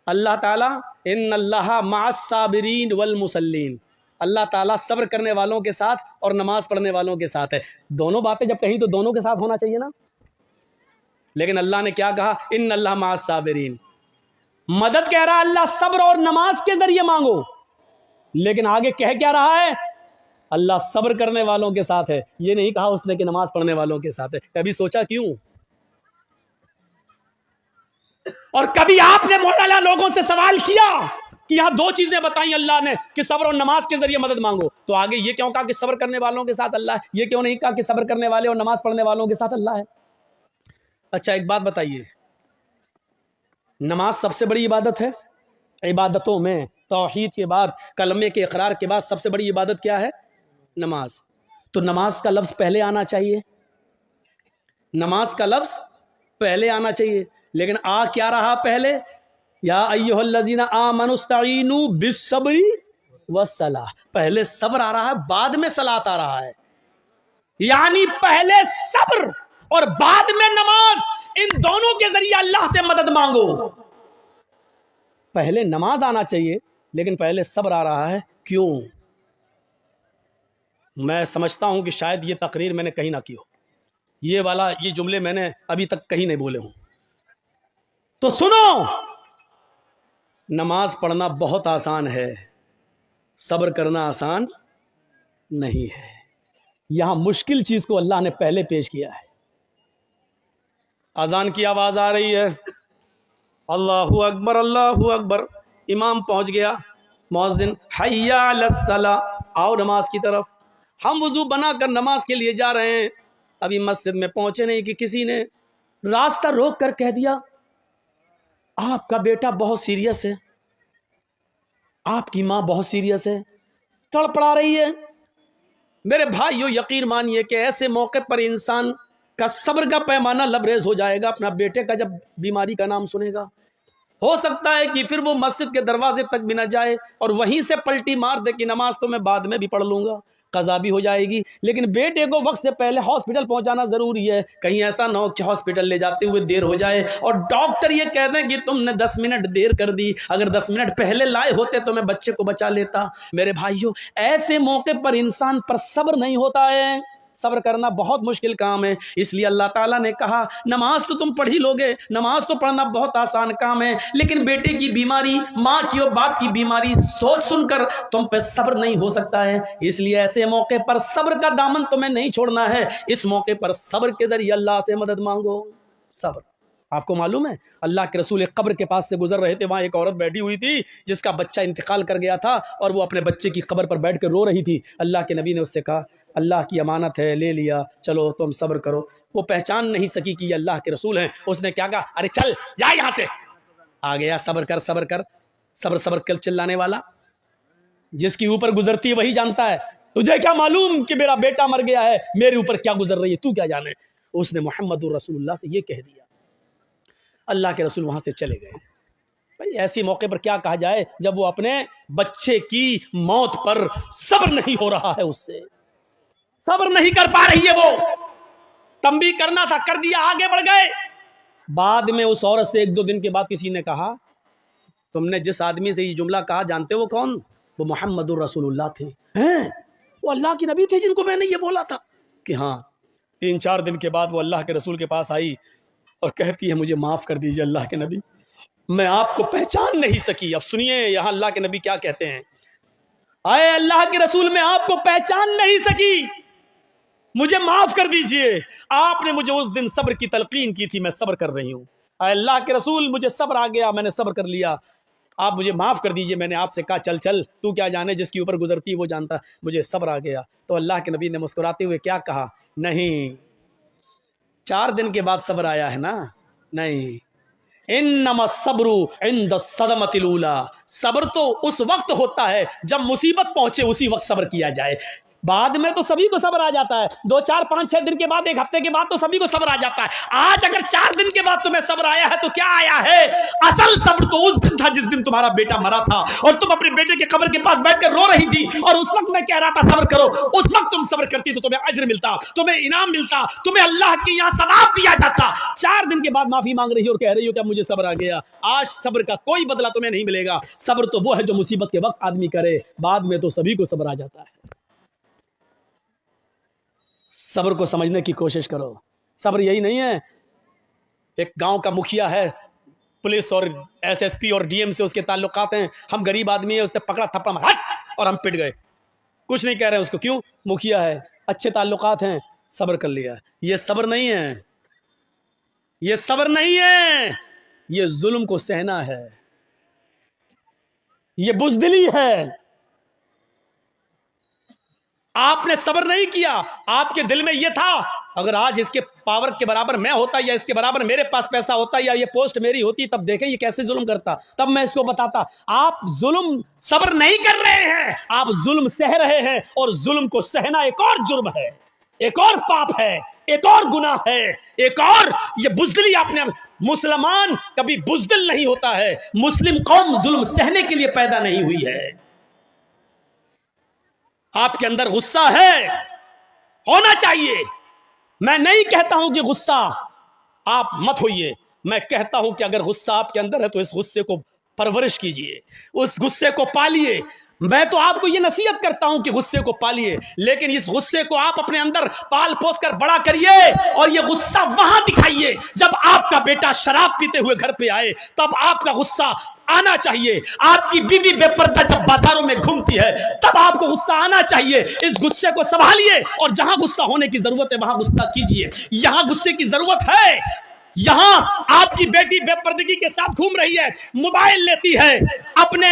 اللہ تعالیٰ ان اللہ مع الصابرین والمصلین، اللہ تعالیٰ صبر کرنے والوں کے ساتھ اور نماز پڑھنے والوں کے ساتھ ہے۔ دونوں باتیں جب کہیں تو دونوں کے ساتھ ہونا چاہیے نا، لیکن اللہ نے کیا کہا؟ ان اللہ مع الصابرین، مدد کہہ رہا اللہ صبر اور نماز کے ذریعے مانگو، لیکن آگے کہہ کیا رہا ہے؟ اللہ صبر کرنے والوں کے ساتھ ہے، یہ نہیں کہا اس نے کہ نماز پڑھنے والوں کے ساتھ ہے۔ کبھی سوچا کیوں؟ اور کبھی آپ نے مولانا لوگوں سے سوال کیا کہ یہاں دو چیزیں بتائیں اللہ نے کہ صبر اور نماز کے ذریعے مدد مانگو، تو آگے یہ کیوں کہا کہ صبر کرنے والوں کے ساتھ اللہ ہے؟ یہ کیوں نہیں کہا کہ صبر کرنے والے اور نماز پڑھنے والوں کے ساتھ اللہ ہے؟ اچھا ایک بات بتائیے، نماز سب سے بڑی عبادت ہے عبادتوں میں، توحید کے بعد، کلمے کے اقرار کے بعد سب سے بڑی عبادت کیا ہے؟ نماز۔ تو نماز کا لفظ پہلے آنا چاہیے، نماز کا لفظ پہلے آنا چاہیے، لیکن آ کیا رہا پہلے؟ یا ایھا الذین آمنوا استعینوا بالصبر والصلاۃ، پہلے صبر آ رہا ہے بعد میں صلاۃ آ رہا ہے، یعنی پہلے صبر اور بعد میں نماز، ان دونوں کے ذریعے اللہ سے مدد مانگو۔ پہلے نماز آنا چاہیے لیکن پہلے صبر آ رہا ہے، کیوں؟ میں سمجھتا ہوں کہ شاید یہ تقریر میں نے کہیں نہ کی ہو، یہ جملے میں نے ابھی تک کہیں نہیں بولے ہوں۔ تو سنو، نماز پڑھنا بہت آسان ہے، صبر کرنا آسان نہیں ہے۔ یہاں مشکل چیز کو اللہ نے پہلے پیش کیا ہے۔ اذان کی آواز آ رہی ہے، اللہ اکبر اللہ اکبر، امام پہنچ گیا، مؤذن حی علی الصلاۃ، آؤ نماز کی طرف۔ ہم وضو بنا کر نماز کے لیے جا رہے ہیں، ابھی مسجد میں پہنچے نہیں کہ کسی نے راستہ روک کر کہہ دیا آپ کا بیٹا بہت سیریس ہے، آپ کی ماں بہت سیریس ہے، تڑپڑا رہی ہے۔ میرے بھائیو یقین مانیے کہ ایسے موقع پر انسان کا صبر کا پیمانہ لبریز ہو جائے گا اپنا بیٹے کا جب بیماری کا نام سنے گا۔ ہو سکتا ہے کہ پھر وہ مسجد کے دروازے تک بھی نہ جائے اور وہیں سے پلٹی مار دے کہ نماز تو میں بعد میں بھی پڑھ لوں گا، قضا بھی ہو جائے گی، لیکن بیٹے کو وقت سے پہلے ہاسپٹل پہنچانا ضروری ہے۔ کہیں ایسا نہ ہو کہ ہاسپٹل لے جاتے ہوئے دیر ہو جائے اور ڈاکٹر یہ کہہ دیں کہ تم نے 10 منٹ دیر کر دی، اگر 10 منٹ پہلے لائے ہوتے تو میں بچے کو بچا لیتا۔ میرے بھائیوں ایسے موقع پر انسان پر صبر نہیں ہوتا ہے، صبر کرنا بہت مشکل کام ہے. اس لیے اللہ تعالیٰ نے کہا نماز تو تم پڑھ ہی لوگے, نماز تو پڑھنا بہت آسان کام ہے, لیکن بیٹے کی بیماری, ماں کی اور باپ کی بیماری سوچ سن کر تم پہ صبر نہیں ہو سکتا ہے. اس لیے ایسے موقع پر صبر کا دامن تمہیں نہیں چھوڑنا ہے. اس موقع پر صبر کے ذریعے اللہ سے مدد مانگو. صبر. آپ کو معلوم ہے اللہ کے رسول ایک قبر کے پاس سے گزر رہے تھے, وہاں ایک عورت بیٹھی ہوئی تھی جس کا بچہ انتقال کر گیا تھا اور وہ اپنے بچے کی قبر پر بیٹھ کر رو رہی تھی. اللہ کے نبی نے اس سے کہا اللہ کی امانت ہے, لے لیا, چلو تم صبر کرو. وہ پہچان نہیں سکی کہ یہ اللہ کے رسول ہیں. اس نے کیا کہا, ارے چل جا یہاں سے. آ گیا صبر کر صبر کر, صبر صبر کر چلانے والا جس کی اوپر گزرتی ہے وہی جانتا ہے. تجھے کیا معلوم کہ میرا بیٹا مر گیا ہے, میرے اوپر کیا گزر رہی ہے, تو کیا جانے. اس نے محمد الرسول اللہ سے یہ کہہ دیا. اللہ کے رسول وہاں سے چلے گئے. بھائی ایسی موقع پر کیا کہا جائے جب وہ اپنے بچے کی موت پر صبر نہیں ہو رہا ہے, اس سے صبر نہیں کر پا رہی ہے. وہ تنبیہ کرنا تھا, کر دیا, آگے بڑھ گئے. بعد میں اس عورت سے 1-2 دن کے بعد کسی نے کہا تم نے جس آدمی سے یہ جملہ کہا جانتے وہ کون؟ وہ محمد الرسول اللہ تھے. وہ اللہ کے نبی تھے جن کو میں نے یہ بولا تھا. کہ ہاں. 3-4 دن کے بعد وہ اللہ کے رسول کے پاس آئی اور کہتی ہے مجھے معاف کر دیجئے اللہ کے نبی, میں آپ کو پہچان نہیں سکی. اب سنیے یہاں اللہ کے نبی کیا کہتے ہیں, اے اللہ کے رسول میں آپ کو پہچان نہیں سکی, مجھے معاف کر دیجئے. آپ نے مجھے اس دن صبر کی تلقین کی تھی, میں صبر کر رہی ہوں. اے اللہ کے رسول مجھے صبر آ گیا, میں نے صبر کر لیا, آپ مجھے معاف کر دیجئے. میں نے آپ سے کہا چل چل, تو کیا جانے, جس کے اوپر گزرتی وہ جانتا, مجھے صبر آ گیا. تو اللہ کے نبی نے مسکراتے ہوئے کیا کہا, نہیں 4 دن کے بعد صبر آیا ہے نا, نہیں, انما الصبر عند الصدمۃ الاولی, صبر تو اس وقت ہوتا ہے جب مصیبت پہنچے, اسی وقت صبر کیا جائے. بعد میں تو سبھی کو صبر آ جاتا ہے, 2, 4, 5, 6 دن کے بعد, 1 ہفتے کے بعد تو سبھی کو صبر آ جاتا ہے. آج اگر 4 دن کے بعد تمہیں صبر آیا ہے تو کیا آیا ہے؟ اصل صبر تو اس دن تھا جس دن تمہارا بیٹا مرا تھا اور تم اپنے بیٹے کے قبر کے پاس بیٹھ کر رو رہی تھی, اور اس وقت میں کہہ رہا تھا صبر کرو. اس وقت تم صبر کرتی تو تمہیں اجر ملتا, تمہیں انعام ملتا, تمہیں اللہ کے یہاں ثواب دیا جاتا. 4 دن کے بعد معافی مانگ رہی ہو اور کہہ رہی ہو کہ مجھے صبر آ گیا. آج صبر کا کوئی بدلہ تمہیں نہیں ملے گا. صبر تو وہ ہے جو مصیبت کے وقت آدمی کرے, بعد میں تو سبھی کو صبر آ جاتا ہے. صبر کو سمجھنے کی کوشش کرو. صبر یہی نہیں ہے ایک گاؤں کا مکھیا ہے, پولیس اور SSP اور DM سے اس کے تعلقات ہیں, ہم غریب آدمی ہیں, اس نے پکڑا تھپڑا مارا اور ہم پٹ گئے, کچھ نہیں کہہ رہے ہیں اس کو, کیوں؟ مکھیا ہے, اچھے تعلقات ہیں, صبر کر لیا. یہ صبر نہیں ہے, یہ صبر نہیں ہے, یہ ظلم کو سہنا ہے, یہ بزدلی ہے. آپ نے صبر نہیں کیا, آپ کے دل میں یہ تھا اگر آج اس کے پاور کے برابر میں ہوتا یا اس کے برابر میرے پاس پیسہ ہوتا یا یہ پوسٹ میری ہوتی, تب دیکھیں یہ کیسے ظلم کرتا, تب میں اس کو بتاتا. آپ ظلم صبر نہیں کر رہے ہیں, آپ ظلم سہ رہے ہیں, اور ظلم کو سہنا ایک اور جرم ہے, ایک اور پاپ ہے, ایک اور گناہ ہے, ایک اور یہ بزدلی. آپ نے, مسلمان کبھی بزدل نہیں ہوتا ہے, مسلم قوم ظلم سہنے کے لیے پیدا نہیں ہوئی ہے. آپ کے اندر غصہ ہے, ہونا چاہیے. میں نہیں کہتا ہوں کہ غصہ آپ مت ہوئیے, میں کہتا ہوں کہ اگر غصہ آپ کے اندر ہے تو اس غصے کو پرورش کیجئے, اس غصے کو پالیے. میں تو آپ کو یہ نصیحت کرتا ہوں کہ غصے کو پالیے, لیکن اس غصے کو آپ اپنے اندر پال پوس کر بڑا کریے, اور یہ غصہ وہاں دکھائیے جب آپ کا بیٹا شراب پیتے ہوئے گھر پہ آئے, تب آپ کا غصہ آنا چاہیے. آپ کی بیوی بے پردہ جب بازاروں میں گھومتی ہے تب آپ کو غصہ آنا چاہیے. اس غصے کو سنبھالیے, اور جہاں غصہ ہونے کی ضرورت ہے وہاں غصہ کیجیے. یہاں غصے کی ضرورت ہے, یہاں آپ کی بیٹی بے پردگی کے ساتھ گھوم رہی ہے, موبائل لیتی ہے, اپنے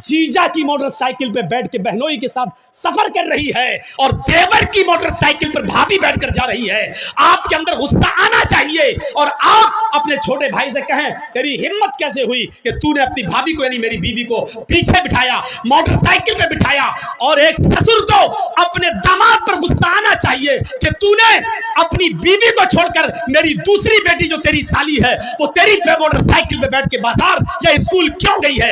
جیجا کی موٹر سائیکل پہ بیٹھ کے بہنوئی کے ساتھ سفر کر رہی ہے, اور دیور کی موٹر سائیکل پر بھابھی بیٹھ کر جا رہی ہے. آپ کے اندر غصہ آنا چاہیے, اور آپ اپنے چھوٹے بھائی سے کہیں تیری ہمت کیسے ہوئی کہ تو نے اپنی بھابھی کو, یعنی میری بیوی کو پیچھے بٹھایا, موٹر سائیکل پہ بٹھایا. اور ایک سسر کو اپنے داماد پر غصہ آنا چاہیے کہ تو نے اپنی بیوی کو چھوڑ کر میری دوسری بیٹی جو تیری سالی ہے وہ تیری موٹر سائیکل پہ بیٹھ کے بازار یا اسکول کیوں گئی ہے.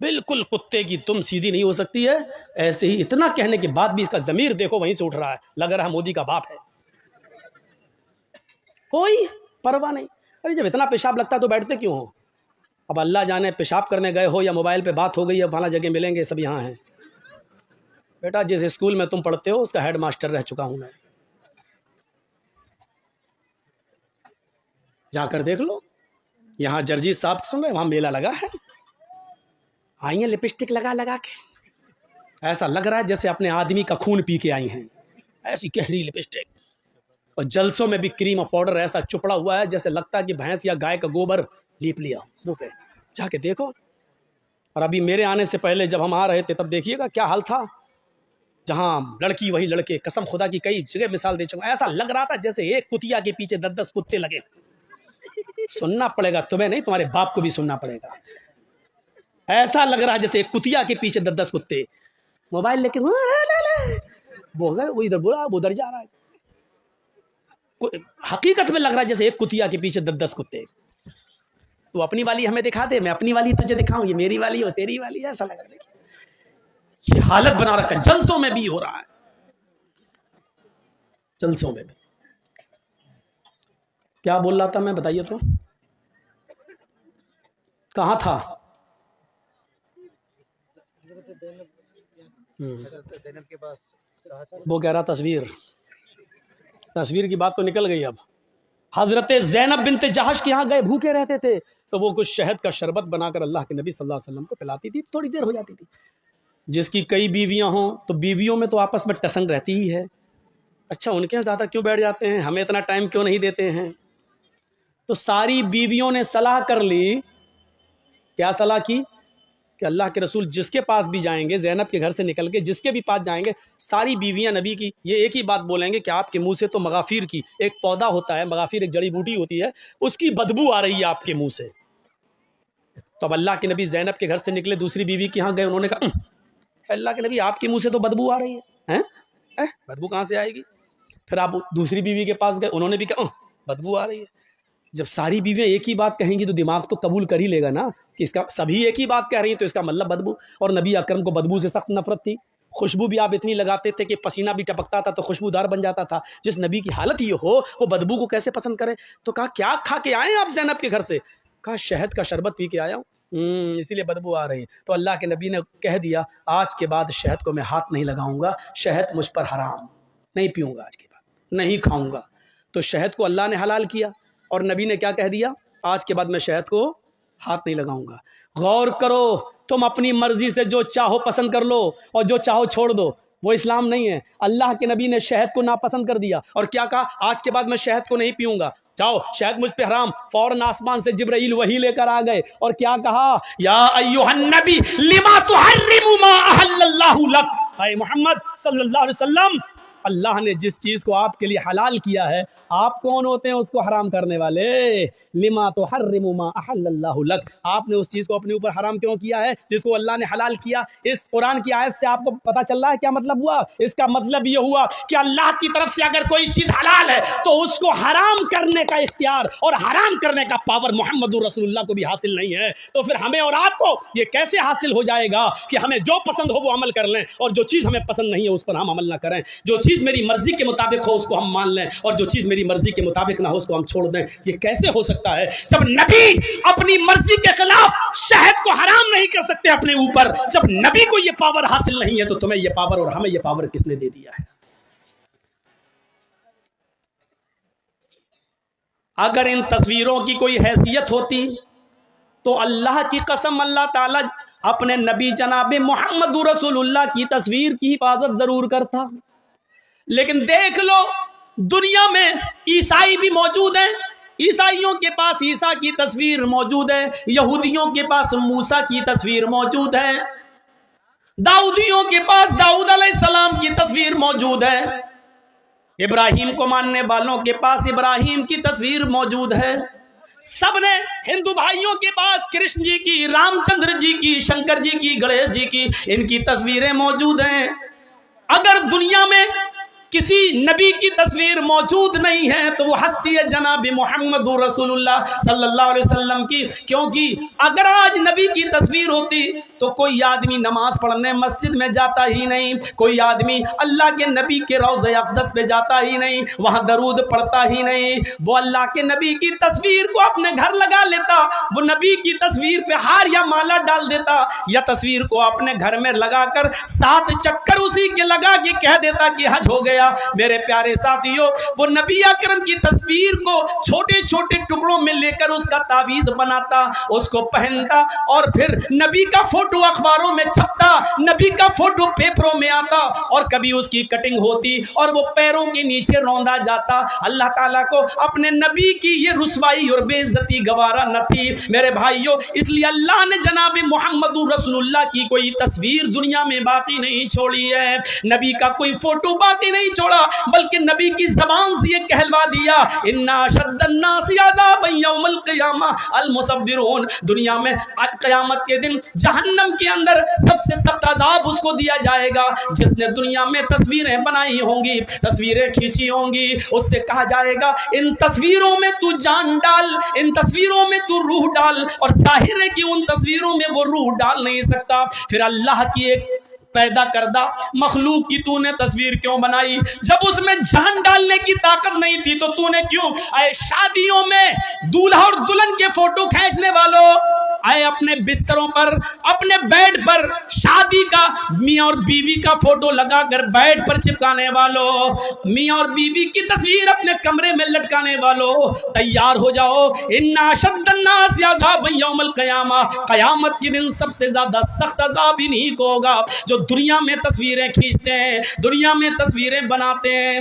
بالکل کتے کی تم سیدھی نہیں ہو سکتی ہے. ایسے ہی اتنا کہنے کے بعد بھی اس کا ضمیر دیکھو وہیں سے اٹھ رہا ہے, لگ رہا ہے مودی کا باپ ہے. کوئی پرواہ نہیں. ارے جب اتنا پیشاب لگتا ہے تو بیٹھتے کیوں ہو؟ اب اللہ جانے پیشاب کرنے گئے ہو یا موبائل پہ بات ہو گئی, اب فلاں جگہ ملیں گے, سب یہاں ہیں. بیٹا جس اسکول میں تم پڑھتے ہو اس کا ہیڈ ماسٹر رہ چکا ہوں میں, جا کر دیکھ لو. یہاں جرجیت صاحب سن رہے, وہاں میلہ لگا ہے, آئی ہیں لپسٹک لگا لگا کے, ایسا لگ رہا ہے جیسے اپنے آدمی کا خون پی کے آئی ہیں, ایسی گہری لپسٹک. اور جلسوں میں بھی کریم اور پاؤڈر ایسا چپڑا ہوا ہے جیسے لگتا ہے کہ بھینس یا گائے کا گوبر لیپ لیا منہ پہ. جا کے دیکھو. اور ابھی میرے آنے سے پہلے جب ہم آ رہے تھے تب دیکھیے گا کیا حال تھا, جہاں لڑکی وہی لڑکے, قسم خدا کی کئی جگہ مثال دے چکا. ایسا لگ رہا تھا جیسے ایک کتیا کے پیچھے 10 کتے لگے. سننا پڑے گا تمہیں نہیں, تمہارے باپ کو بھی سننا پڑے گا. ایسا لگ رہا ہے جیسے ایک کتیا کے پیچھے 10 کتے, موبائل لے کے وہ ادھر بولا وہ ادھر جا رہا ہے. حقیقت میں لگ رہا ہے جیسے ایک کتیا کے پیچھے 10 کتے. تو اپنی والی ہمیں دکھا دے, میں اپنی والی تجھے دکھاؤں, یہ میری والی اور تیری والی, ایسا لگ رہا ہے. یہ حالت بنا رکھا ہے, جلسوں میں بھی ہو رہا ہے, جلسوں میں بھی. کیا بول رہا تھا میں, بتائیے تو, کہاں تھا؟ وہ کہہ رہا تصویر کی بات تو نکل گئی. اب حضرت زینب بنت جہش کے یہاں گئے, بھوکے رہتے تھے, تو وہ کچھ شہد کا شربت بنا کر اللہ کے نبی صلی اللہ علیہ وسلم کو پلاتی تھی, تھوڑی دیر ہو جاتی تھی. جس کی کئی بیویاں ہوں تو بیویوں میں تو آپس میں ٹسن رہتی ہی ہے. اچھا ان کے یہاں زیادہ کیوں بیٹھ جاتے ہیں, ہمیں اتنا ٹائم کیوں نہیں دیتے ہیں؟ تو ساری بیویوں نے صلاح کر لی. کیا صلاح کی؟ کہ اللہ کے رسول جس کے پاس بھی جائیں گے, زینب کے گھر سے نکل کے جس کے بھی پاس جائیں گے, ساری بیویاں نبی کی یہ ایک ہی بات بولیں گے کہ آپ کے منہ سے تو مغافیر کی ایک پودا ہوتا ہے, مغافیر ایک جڑی بوٹی ہوتی ہے, اس کی بدبو آ رہی ہے آپ کے منہ سے. تو اب اللہ کے نبی زینب کے گھر سے نکلے, دوسری بیوی کے یہاں گئے, انہوں نے کہا اللہ کے نبی آپ کے منہ سے تو بدبو آ رہی ہے, بدبو کہاں سے آئے گی؟ پھر آپ دوسری بیوی کے پاس گئے, انہوں نے بھی کہا بدبو آ رہی ہے. جب ساری بیویاں ایک ہی بات کہیں گی تو دماغ تو قبول کر ہی لے گا نا کہ اس کا سبھی ایک ہی بات کہہ رہی ہیں, تو اس کا مطلب بدبو. اور نبی اکرم کو بدبو سے سخت نفرت تھی. خوشبو بھی آپ اتنی لگاتے تھے کہ پسینہ بھی ٹپکتا تھا تو خوشبودار بن جاتا تھا. جس نبی کی حالت یہ ہو وہ بدبو کو کیسے پسند کرے؟ تو کہا کیا کھا کے آئے آپ زینب کے گھر سے؟ کہا شہد کا شربت پی کے آیا ہوں, اسی لیے بدبو آ رہی. تو اللہ کے نبی نے کہہ دیا آج کے بعد شہد کو میں ہاتھ نہیں لگاؤں گا, شہد مجھ پر حرام, نہیں پیوں گا, آج کے بعد نہیں کھاؤں گا. تو شہد کو اللہ نے حلال کیا, اور نبی نے کیا کہہ دیا, آج کے بعد میں شہد کو ہاتھ نہیں لگاؤں گا. غور کرو, تم اپنی مرضی سے جو چاہو پسند کر لو اور جو چاہو چھوڑ دو, وہ اسلام نہیں ہے. اللہ کے نبی نے شہد کو ناپسند کر دیا اور کیا کہا, آج کے بعد میں شہد کو نہیں پیوں گا, جاؤ شہد مجھ پہ حرام. فوراً آسمان سے جبرائیل وحی لے کر آ گئے اور کیا کہا, یا ایھا النبی لما تحرم ما احل اللہ لک, اے محمد صلی اللہ علیہ وسلم, اللہ نے جس چیز کو آپ کے لیے حلال کیا ہے, آپ کون ہوتے ہیں اس کو حرام کرنے والے؟ لما تحرم ما احل اللہ لک, آپ نے اس چیز کو اپنے اوپر حرام کیوں کیا ہے جس کو اللہ نے حلال کیا؟ اس قرآن کی آیت سے آپ کو پتہ چل رہا ہے کیا مطلب ہوا؟ اس کا مطلب یہ ہوا کہ اللہ کی طرف سے اگر کوئی چیز حلال ہے تو اس کو حرام کرنے کا اختیار اور حرام کرنے کا پاور محمد رسول اللہ کو بھی حاصل نہیں ہے. تو پھر ہمیں اور آپ کو یہ کیسے حاصل ہو جائے گا کہ ہمیں جو پسند ہو وہ عمل کر لیں, اور جو چیز ہمیں پسند نہیں ہے اس پر ہم عمل نہ کریں؟ جو چیز میری مرضی کے مطابق ہو اس کو ہم مان لیں, اور جو چیز میری مرضی کے مطابق نہ ہو اس کو ہم چھوڑ دیں. یہ کیسے ہو سکتا ہے جب نبی اپنی مرضی کے خلاف شہد کو حرام نہیں کر سکتے اپنے اوپر؟ جب نبی کو یہ پاور حاصل نہیں ہے تو تمہیں یہ پاور اور ہمیں یہ پاور کس نے دے دیا ہے؟ اگر ان تصویروں کی کوئی حیثیت ہوتی تو اللہ کی قسم اللہ تعالی اپنے نبی جناب محمد رسول اللہ کی تصویر کی حفاظت ضرور کرتا. لیکن دیکھ لو دنیا میں عیسائی بھی موجود ہیں, عیسائیوں کے پاس عیسیٰ کی تصویر موجود ہے, یہودیوں کے پاس موسیٰ کی تصویر موجود ہے, داؤدیوں کے پاس داؤد علیہ السلام کی تصویر موجود ہے, ابراہیم کو ماننے والوں کے پاس ابراہیم کی تصویر موجود ہے. سب نے ہندو بھائیوں کے پاس کرشن جی کی, رام چندر جی کی, شنکر جی کی, گنیش جی کی, ان کی تصویریں موجود ہیں. اگر دنیا میں کسی نبی کی تصویر موجود نہیں ہے تو وہ ہستی ہے جناب محمد رسول اللہ صلی اللہ علیہ وسلم کی، کیونکہ اگر آج نبی کی تصویر ہوتی تو کوئی آدمی نماز پڑھنے مسجد میں جاتا ہی نہیں، کوئی آدمی اللہ کے نبی کے روضہ اقدس پہ جاتا ہی نہیں، وہاں درود پڑھتا ہی نہیں، وہ اللہ کے نبی کی تصویر کو اپنے گھر لگا لیتا، وہ نبی کی تصویر پہ ہار یا مالا ڈال دیتا، یا تصویر کو اپنے گھر میں لگا کر 7 چکر اسی کے لگا کے کہہ دیتا کہ حج ہو گیا۔ میرے پیارے ساتھیوں، وہ نبی اکرم کی تصویر کو چھوٹے چھوٹے ٹکڑوں میں لے کر اس کا تعویذ بناتا، اس کو پہنتا، اور پھر نبی کا فوٹو اخباروں میں چھپتا، نبی کا فوٹو پیپروں میں آتا، اور کبھی اس کی کٹنگ ہوتی اور وہ پیروں کے نیچے روندا جاتا۔ اللہ تعالیٰ کو اپنے نبی کی یہ رسوائی اور بے عزتی گوارا نہ تھی میرے بھائیوں، اس لیے اللہ نے جناب محمد رسول اللہ کی کوئی تصویر دنیا میں باقی نہیں چھوڑی ہے، نبی کا کوئی فوٹو باقی نہیں چھوڑا، بلکہ نبی کی زبان سے یہ کہلوا دیا، اِنَّ أَشَدَّ النَّاسِ عَذَابًا يَوْمَ الْقِيَامَةِ الْمُصَوِّرُونَ، دنیا میں قیامت کے دن جہنم کے اندر سب سے سخت عذاب اس کو دیا جائے گا جس نے دنیا میں تصویریں بنائی ہوں گی، تصویریں کھینچی ہوں گی، اس سے کہا جائے گا ان تصویروں میں تو جان ڈال، ان تصویروں میں تو روح ڈال، اور ظاہر ہے کہ ان تصویروں میں وہ روح ڈال نہیں سکتا، پھر اللہ کی ایک پیدا کردہ مخلوق کی تو نے تصویر کیوں بنائی؟ جب اس میں جان ڈالنے کی طاقت نہیں تھی تو نے کیوں؟ اے شادیوں میں دولہا اور دلہن کے فوٹو کھینچنے والوں، آئے اپنے بستروں پر، اپنے بیڈ پر شادی کا میاں اور بیوی کا فوٹو لگا کر بیڈ پر چپکانے والوں، میاں اور بیوی کی تصویر اپنے کمرے میں لٹکانے والوں، تیار ہو جاؤ، ان اشد الناس عذابا یوم القیامہ، قیامت کے دن سب سے زیادہ سخت عذاب انہی کو ہوگا جو دنیا میں تصویریں کھینچتے ہیں، دنیا میں تصویریں بناتے ہیں۔